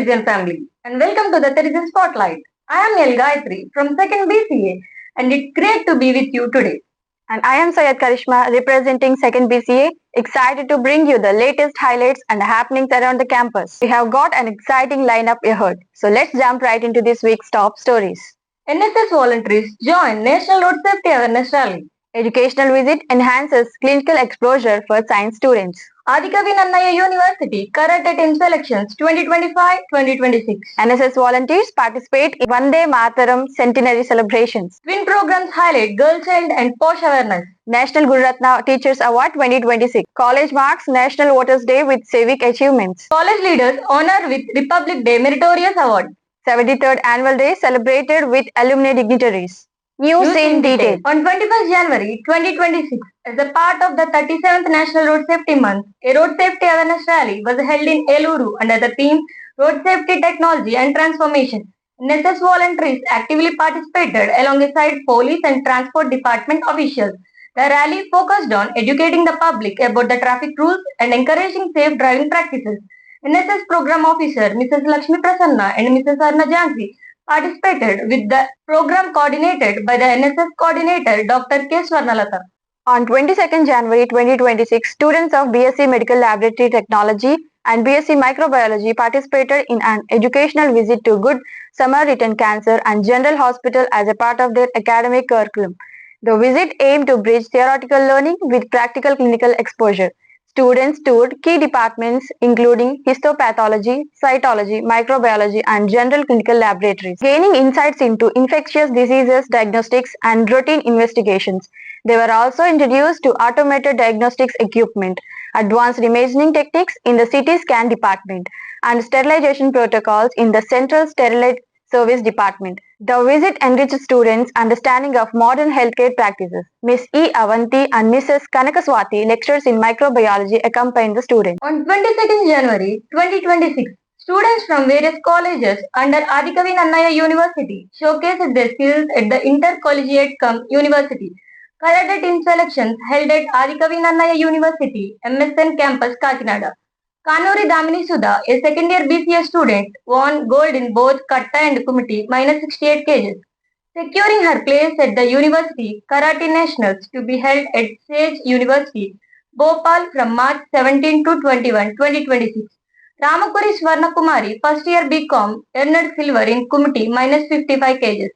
Citizen family, and welcome to the Citizen Spotlight. I am El Gayatri from 2nd BCA, and it's great to be with you today. And I am Sayed Karishma representing 2nd BCA, excited to bring you the latest highlights and happenings around the campus. We have got an exciting lineup ahead, so let's jump right into this week's top stories. NSS volunteers join National Road Safety Awareness Rally. Educational visit enhances clinical exposure for science students. Adikavi Nannaya University Karate Team Selections 2025-2026. NSS volunteers participate in Vande Mataram centenary celebrations. Twin programs highlight girl child and posh awareness. National Guru Ratna Teachers Award 2026. College marks National Voters Day with civic achievements. College leaders honor with Republic Day Meritorious Award. 73rd Annual Day celebrated with alumni dignitaries. News in detail. On 21st January 2026, as a part of the 37th National Road Safety Month, a road safety awareness rally was held in Eluru under the theme Road Safety Technology and Transformation. NSS volunteers actively participated alongside police and transport department officials. The rally focused on educating the public about the traffic rules and encouraging safe driving practices. NSS Program Officer Mrs. Lakshmi Prasanna and Mrs. Arna Jansi participated with the program coordinated by the NSS coordinator Dr. K. Swarnalata. On 22nd January 2026, students of BSc Medical Laboratory Technology and BSc Microbiology participated in an educational visit to Good Samaritan Cancer and General Hospital as a part of their academic curriculum. The visit aimed to bridge theoretical learning with practical clinical exposure. Students toured key departments including histopathology, cytology, microbiology, and general clinical laboratories, gaining insights into infectious diseases diagnostics and routine investigations. They were also introduced to automated diagnostics equipment, advanced imaging techniques in the CT scan department, and sterilization protocols in the Central Sterilite Service Department. The visit enriched students' understanding of modern healthcare practices. Ms. E. Avanti and Mrs. Kanakaswati, lecturers in microbiology, accompanied the students. On 22nd January 2026, students from various colleges under Adikavi Nannaya University showcased their skills at the Intercollegiate University Karate Team Selections held at Adikavi Nannaya University, MSN Campus, Kakinada. Kanuri Damini Sudha, a second year BCA student, won gold in both Katta and Kumiti minus 68 kgs, securing her place at the University Karate Nationals to be held at Sage University, Bhopal from March 17 to 21, 2026. Ramakuri Swarna Kumari, first year BCom, earned silver in Kumiti minus 55 kgs.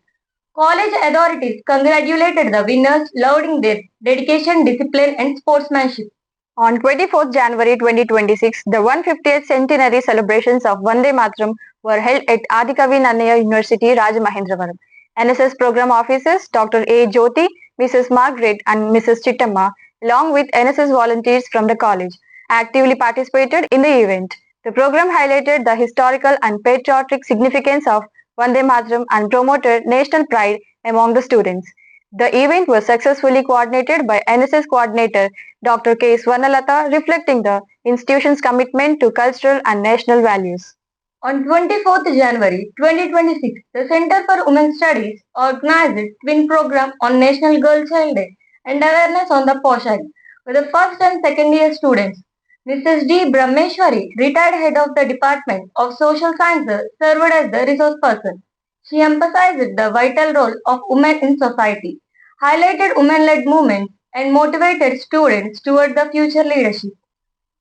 College authorities congratulated the winners, lauding their dedication, discipline, and sportsmanship. On 24th January 2026, the 150th centenary celebrations of Vande Mataram were held at Adikavi Nannaya University, Rajamahendravaram. NSS program officers Dr. A. Jyoti, Mrs. Margaret, and Mrs. Chittamma, along with NSS volunteers from the college, actively participated in the event. The program highlighted the historical and patriotic significance of Vande Mataram and promoted national pride among the students. The event was successfully coordinated by NSS coordinator Dr. K. Swarnalata, reflecting the institution's commitment to cultural and national values. On 24th January 2026, the Center for Women's Studies organized Twin Program on National Girl Child Day and awareness on the POSH Act for the first and second year students. Mrs. D. Brahmeshwari, retired head of the Department of Social Sciences, served as the resource person. She emphasized the vital role of women in society, highlighted women-led movements, and motivated students toward the future leadership.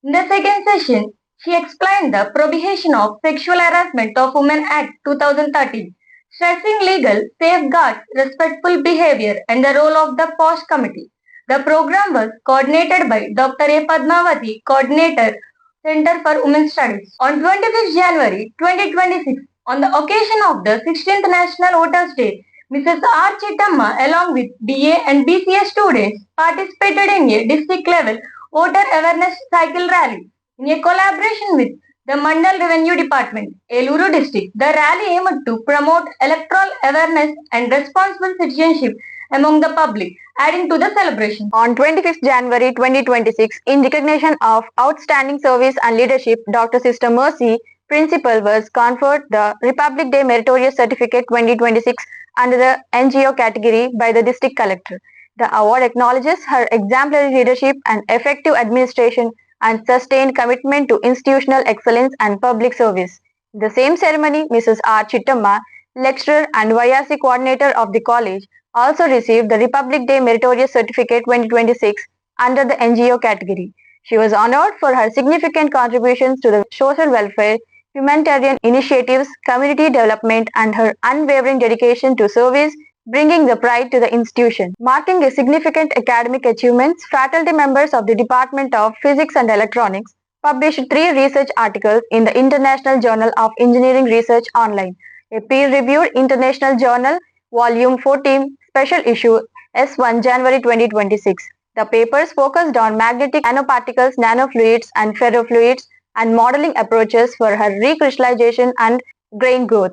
In the second session, she explained the Prohibition of Sexual Harassment of Women Act 2013, stressing legal safeguards, respectful behavior, and the role of the POSH committee. The program was coordinated by Dr. A. Padmavati, coordinator, Center for Women's Studies. On 25th January 2026, on the occasion of the 16th National Voters Day, Mrs. R. Chittamma, along with BA and BCA students, participated in a district level voter awareness cycle rally in a collaboration with the Mandal Revenue Department, Eluru District. The rally aimed to promote electoral awareness and responsible citizenship among the public, adding to the celebration. On 25th January 2026, in recognition of outstanding service and leadership, Dr. Sister Mercy, Principal, was conferred the Republic Day Meritorious Certificate 2026 under the NGO category by the District Collector. The award acknowledges her exemplary leadership and effective administration and sustained commitment to institutional excellence and public service. The same ceremony, Mrs. R. Chittamma, lecturer and YRC coordinator of the college, also received the Republic Day Meritorious Certificate 2026 under the NGO category. She was honored for her significant contributions to the social welfare, humanitarian initiatives, community development, and her unwavering dedication to service, bringing the pride to the institution. Marking a significant academic achievements, faculty members of the Department of Physics and Electronics published 3 research articles in the International Journal of Engineering Research Online, a peer-reviewed international journal, Volume 14, Special Issue S1, January 2026. The papers focused on magnetic nanoparticles, nanofluids, and ferrofluids, and modeling approaches for her recrystallization and grain growth.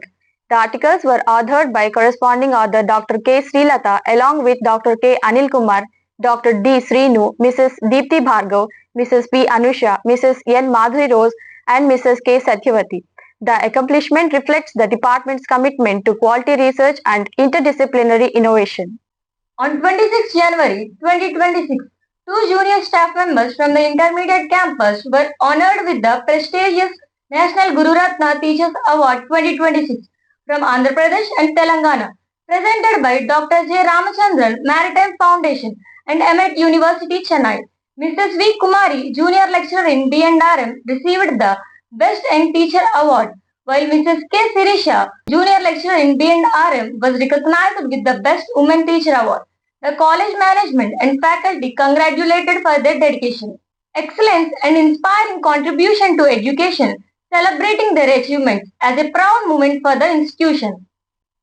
The articles were authored by corresponding author Dr. K. Srilata along with Dr. K. Anil Kumar, Dr. D. Srinu, Mrs. Deepthi Bhargav, Mrs. P. Anusha, Mrs. N. Madhuri Rose, and Mrs. K. Satyavati. The accomplishment reflects the department's commitment to quality research and interdisciplinary innovation. On 26 January 2026, 2 junior staff members from the intermediate campus were honored with the prestigious National Guru Ratna Teachers Award 2026 from Andhra Pradesh and Telangana, presented by Dr. J. Ramachandran Maritime Foundation and Emmet University, Chennai. Mrs. V. Kumari, junior lecturer in D&RM, received the Best Young Teacher Award, while Mrs. K. Sirisha, junior lecturer in D&RM, was recognized with the Best Women Teacher Award. The college management and faculty congratulated for their dedication, excellence, and inspiring contribution to education, celebrating their achievements as a proud moment for the institution.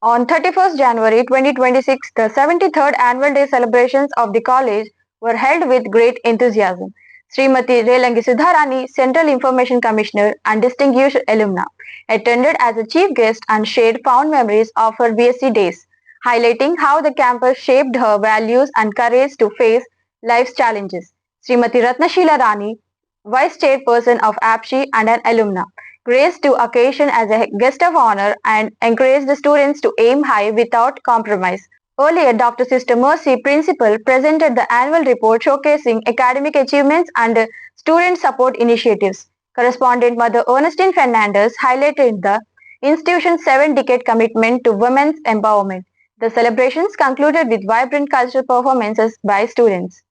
On 31st January 2026, the 73rd Annual Day celebrations of the college were held with great enthusiasm. Srimati Relangi Sudharani, Central Information Commissioner and distinguished alumna, attended as a chief guest and shared fond memories of her BSc days, highlighting how the campus shaped her values and courage to face life's challenges. Srimati Ratnashila Rani, Vice Chairperson of APSHI and an alumna, graced the occasion as a guest of honor and encouraged the students to aim high without compromise. Earlier, Dr. Sister Mercy, Principal, presented the annual report showcasing academic achievements and student support initiatives. Correspondent Mother Ernestine Fernandez highlighted the institution's 7-decade commitment to women's empowerment. The celebrations concluded with vibrant cultural performances by students.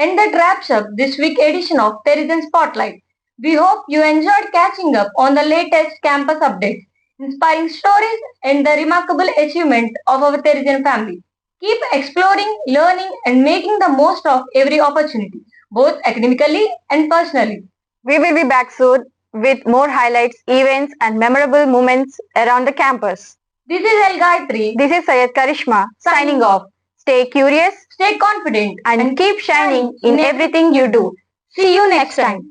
And that wraps up this week's edition of Terrazin Spotlight. We hope you enjoyed catching up on the latest campus updates, inspiring stories, and the remarkable achievements of our Terrazin family. Keep exploring, learning, and making the most of every opportunity, both academically and personally. We will be back soon with more highlights, events, and memorable moments around the campus. This is El Gayatri. This is Sayed Karishma signing off. Stay curious Stay confident and keep shining in everything you do. See you next time.